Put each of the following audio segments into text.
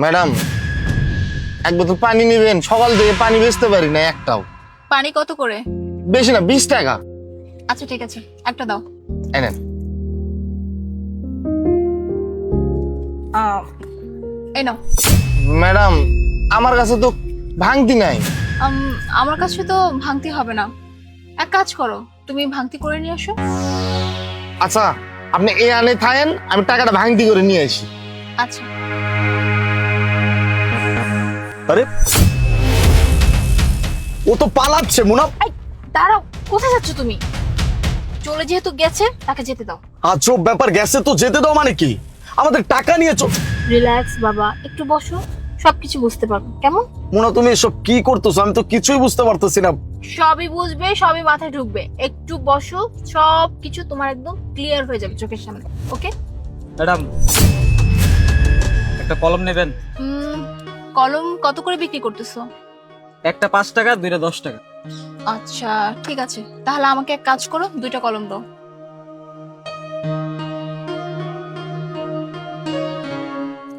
Madam, এক বোতল পানি নেবেন? সকাল থেকে পানি বেচতে পারি না একটাও। পানি কত করে? বেশি না, 20 টাকা। আচ্ছা ঠিক আছে, একটা দাও। এনেন। এই নাও। ম্যাডাম, আমার কাছে তো ভাঙতি নাই। আমার কাছে তো ভাঙতি হবে না। এক কাজ করো, তুমি ভাঙতি করে নিয়ে আসো। আচ্ছা, আপনি এ আনে থাকেন, আমি টাকাটা ভাঙতি করে নিয়ে আসি। আচ্ছা। আরে ও তো পালাচ্ছে মুনা। এই দাঁড়াও, কোথায় যাচ্ছ তুমি? চলে যেহেতু গেছে, তাকে যেতে দাও। আজব ব্যাপার, গেছে তো যেতে দাও মানে কি? আমাদের টাকা নিয়ে রিল্যাক্স বাবা, একটু বসো, সবকিছু বুঝতে পারবো। কেমন? মুনা তুমি এসব কি করতেছো? আমি তো কিছুই বুঝতে পারতেছি না। সবই বুঝবে, সবই মাথায় ঢুকবে। একটু বসো, সবকিছু তোমার একদম ক্লিয়ার হয়ে যাবে চোখের সামনে। ওকে ম্যাডাম, একটা কলম নেবেন? কলম কত করে বিক্রি করতেছো? একটা 5 টাকা, দুইটা 10 টাকা। আচ্ছা ঠিক আছে, তাহলে আমাকে এক কাজ করো, 2টা কলম দাও।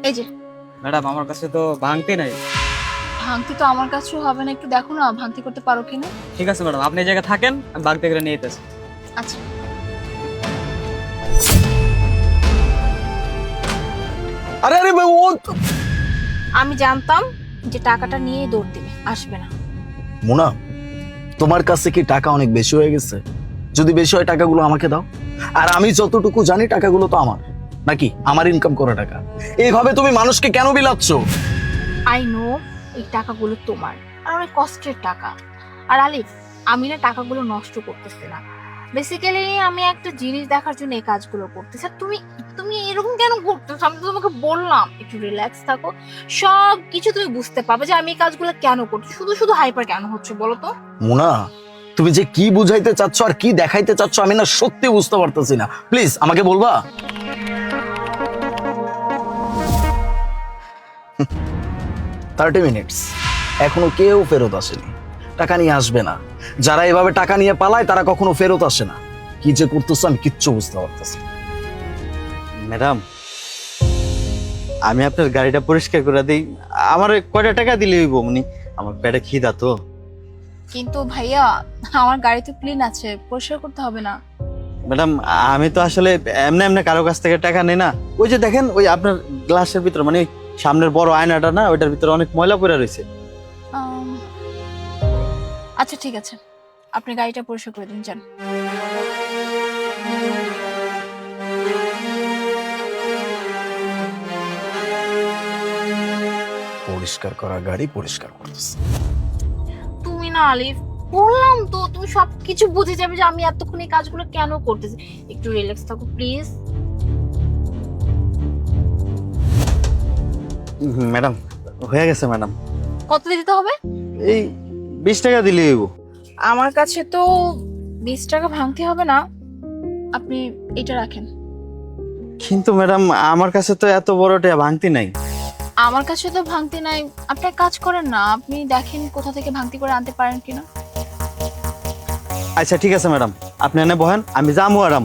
এই যে। ম্যাডাম, আমার কাছে তো ভাঙতি নাই। ভাঙতি তো আমার কাছেও হবে না, একটু দেখো না ভাঙতি করতে পারো কিনা। ঠিক আছে ম্যাডাম, আপনি এই জায়গায় থাকেন, আমি ভাঙতি করে নিয়ে যেতেছি। আচ্ছা। আরে আরে ও আমি জানতাম যে টাকাটা নিয়ে দৌড় দিবে, আসবে না। মুনা, তোমার কাছে কি টাকা অনেক বেশি হয়ে গেছে? যদি বেশি হয় টাকাগুলো আমাকে দাও। আর আমি যতটুকু জানি টাকাগুলো তো আমার, নাকি আমার ইনকাম করা টাকা। এইভাবে তুমি মানুষকে কেন বিলাচ্ছ? আই নো এই টাকাগুলো তোমার, আর অনেক কষ্টের টাকা। আর আলিফ, আমি না টাকাগুলো নষ্ট করতেছি না। বেসিক্যালি আমি একটা জিনিস দেখার জন্য এই কাজগুলো করতেছি। আর তুমি তুমি এরকম কেন করতেছো? আমি তো তোমাকে বললাম একটু রিল্যাক্স থাকো, সব কিছু তুমি বুঝতে পারবে যে আমি এই কাজগুলো কেন করছি। শুধু শুধু হাইপার কেন হচ্ছে বলো তো? মুনা, তুমি যে কি বুঝাইতে চাচ্ছ আর কি দেখাইতে চাচ্ছ আমি না সত্যি বুঝতে পারতেছি না। প্লিজ আমাকে বলবা? 30 মিনিটস, এখনো কেউ ফেরত আসেনি। টাকা নিয়ে আসবে না। যারা এভাবে টাকা নিয়ে পালায় তারা কখনো ফেরত আসে না। কি যে করতেছো আমি কিচ্ছু বুঝতে পারতেছি না। ম্যাডাম, আমি আপনার গাড়িটা পরিষ্কার করে দিই। আমার কয়টা টাকা দিলে হইব? মানে আমার পেটে খিদা তো। কিন্তু ভাইয়া, আমার গাড়ি তো ক্লিন আছে, পরিষ্কার করতে হবে না। ম্যাডাম, আমি তো আসলে এমনি এমনি কারো কাছ থেকে টাকা নেই না। ওই যে দেখেন, ওই আপনার গ্লাসের ভিতরে, মানে ওই সামনের বড় আয়নাটা না, ওইটার ভিতরে অনেক ময়লা পড়ে রয়েছে। আচ্ছা ঠিক আছে, আপনি গাড়িটা পরিষ্কার করে দিন, যান। পরিষ্কার করা গাড়ি পরিষ্কার করতেছে। তুমি না আলিফ, বললাম তো তুমি সবকিছু বুঝে যাবে যে আমি এতক্ষণ এই কাজগুলো কেন করতেছি। একটু রিল্যাক্স থাকো প্লিজ। ম্যাডাম, হয়ে গেছে ম্যাডাম। কত দিতে হবে? এই 20 টাকা দিলে হইব। আমার কাছে তো 20 টাকা ভাঙতে হবে না, আপনি এটা রাখেন। কিন্তু ম্যাডাম, আমার কাছে তো এত বড় টাকা ভাঙতি নাই। আমার কাছে তো ভাঙতি নাই, আপনি এক কাজ করেন না, আপনি দেখেন কোথা থেকে ভাঙতি করে আনতে পারেন কিনা। আচ্ছা ঠিক আছে ম্যাডাম, আপনি এনে বহেন, আমি যাবো আরাম।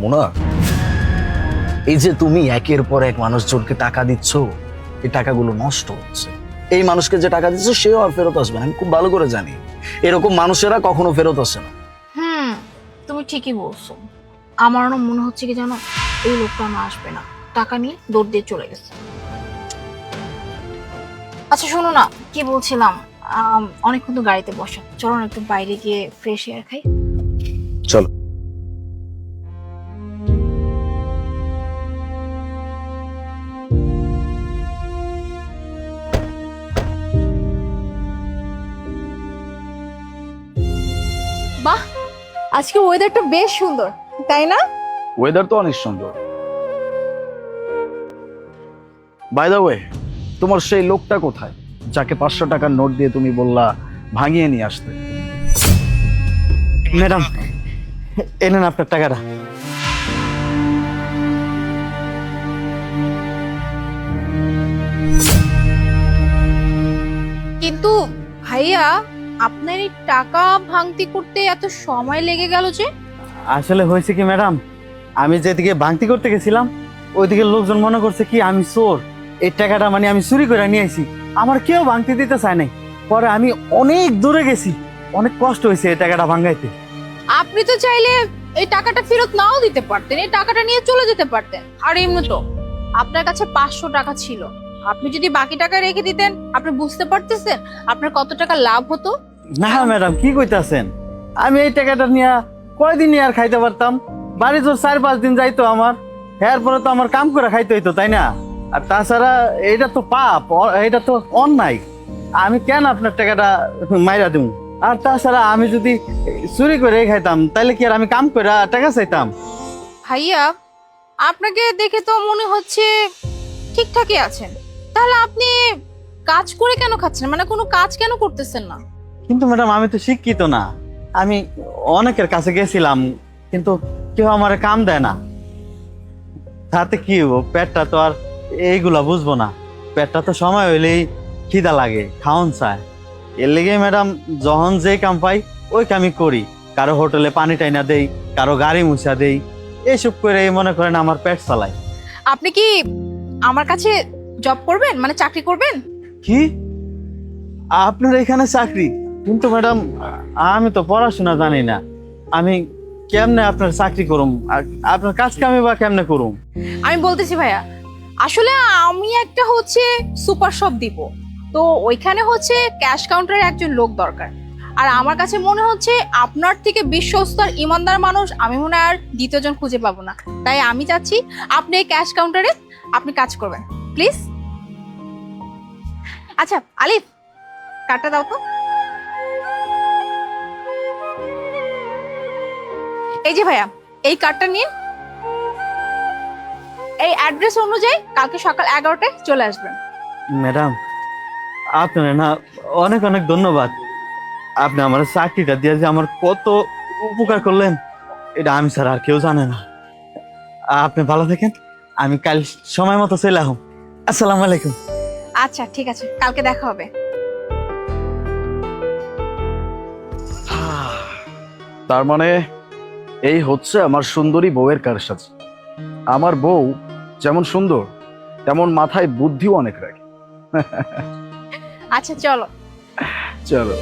মুনা, এই যে তুমি একের পর এক মানুষজনকে টাকা দিচ্ছ, এই টাকাগুলো নষ্ট হচ্ছে। এই মানুষকে যে টাকা দিচ্ছ সেও আর ফেরত আসবে না, আমি খুব ভালো করে জানি। এরকম মানুষেরা কখনো ফেরত আসে না। তুমি ঠিকই বলছো। আমারও না মনে হচ্ছে কি জানো, এই লোকটা না আসবে না, টাকা নিয়ে দৌড় দিয়ে চলে গেছে। আচ্ছা শোনো না, কি বলছিলাম, অনেকক্ষণ তো গাড়িতে বসা, চলো না একটু বাইরে গিয়ে ফ্রেশ এয়ার খাই। চলো। বাহ, আজকে ওয়েদারটা বেশ সুন্দর, তাই না? ওয়েদার তো অনেক সুন্দর। বাই দ্য ওয়ে, তোমার সেই লোকটা কোথায় যাকে 500 টাকার নোট দিয়ে তুমি বললা ভাঙিয়ে নিয়ে আসতে? ম্যাডাম, এনেন আপনার টাকাটা। কিন্তু ভাইয়া, আপনার এই টাকা ভাঙতি করতে এত সময় লেগে গেল যে? আসলে হয়েছে কি ম্যাডাম, আমি যেদিকে ভাঙতি করতে গেছিলাম ওইদিকে লোকজন মনে করছে কি আমি চোর। এই টাকাটা মানে আমি চুরি করে নিয়ে আসি, আমার কেউ ভাঙতি দিতে চায় নাই। পরে আমি অনেক দূরে গেছি, অনেক কষ্ট হয়েছে এই টাকাটা ভাঙাইতে। আপনি তো চাইলে এই টাকাটা ফেরত নাও দিতে পারতেন, এই টাকাটা নিয়ে চলে যেতে পারতেন। আর এমনি তো আপনার কাছে 500 টাকা ছিল, আপনি যদি বাকি টাকা রেখে দিতেন, আপনি বুঝতে পারতেছেন আপনার কত টাকা লাভ হতো। না ম্যাডাম, কি কইতাছেন? আমি এই টাকাটা নিয়ে কয়দিন আর খাইতে পারতাম? বাড়ি তোর 4-5 দিন যাইতো আমার, এরপরে তো আমার কাম করে খাইতে হইতো, তাই না? আর তাছাড়া এটা তো পাপ, এটা তো অন্যায়। আমি কেন আপনার টাকাটা মাইরা দিব? আর তাছাড়া আমি যদি চুরি করে খাইতাম তাহলে কি আর আমি কাম করে টাকা চাইতাম? ভাইয়া, আপনাকে দেখে তো মনে হচ্ছে ঠিকঠাকই আছেন, তাহলে আপনি কাজ করে কেন খাচ্ছেন, মানে কোনো কাজ কেন করতেছেন না? কিন্তু ম্যাডাম আমি তো শিক্ষিত না, আমি অনেকের কাছে গেছিলাম কিন্তু কেউ আমার কাম দেয় না। তাতে কি হবো, পেটটা তো আর এইগুলা বুঝবো না, পেটটা তো সময় হইলেই খিদা লাগে, খাওন চায়। এর লেগে ম্যাডাম যখন যেই কাম পাই ওই কামই করি। কারো হোটেলে পানি টাইনা দেই, কারো গাড়ি মুছা দেই, এইসব করে মনে করেন আমার পেট চালাই। আপনি কি আমার কাছে জব করবেন, মানে চাকরি করবেন? কি আপনার এখানে চাকরি? কিন্তু ম্যাডাম আমি তো পড়াশোনা জানি না, আমি কেমনে আপনার চাকরি করুম? আর আপনার কাজ কামে বা কেমনে করুম? আমি বলতেছি ভাইয়া, আসলে আমি একটা হচ্ছে সুপার শপ দিব, তো ওইখানে হচ্ছে ক্যাশ কাউন্টারে একজন লোক দরকার। আর আমার কাছে মনে হচ্ছে আপনার থেকে বিশ্বস্ত আর ইমানদার মানুষ আমি মনে হয় আর দ্বিতীয়জন খুঁজে পাবো না। তাই আমি চাচ্ছি আপনি এই ক্যাশ কাউন্টারে আপনি কাজ করবেন, প্লিজ। আচ্ছা আলিফ, কার্ডটা দাও তো। এই যে ভাইয়া, এই কার্ডটা নিন, এই অ্যাড্রেস অনুযায়ী কালকে সকাল 11টায় চলে আসবেন। ম্যাডাম আপনার না অনেক অনেক ধন্যবাদ। আপনি আমার চাকরিটা দিয়ে যে আমার কত উপকার করলেন এটা আমি স্যার আর কেউ জানে না। আপনি ভালো থাকেন, আমি কাল সময় মতো চলে আসুন। আসসালামু আলাইকুম। আচ্ছা ঠিক আছে, কালকে দেখা হবে। তার মানে এই হচ্ছে আমার সুন্দরী বউয়ের কারসাজি। আমার বউ যেমন সুন্দর তেমন মাথায় বুদ্ধিও অনেক রাখে। আচ্ছা চলো। চলো।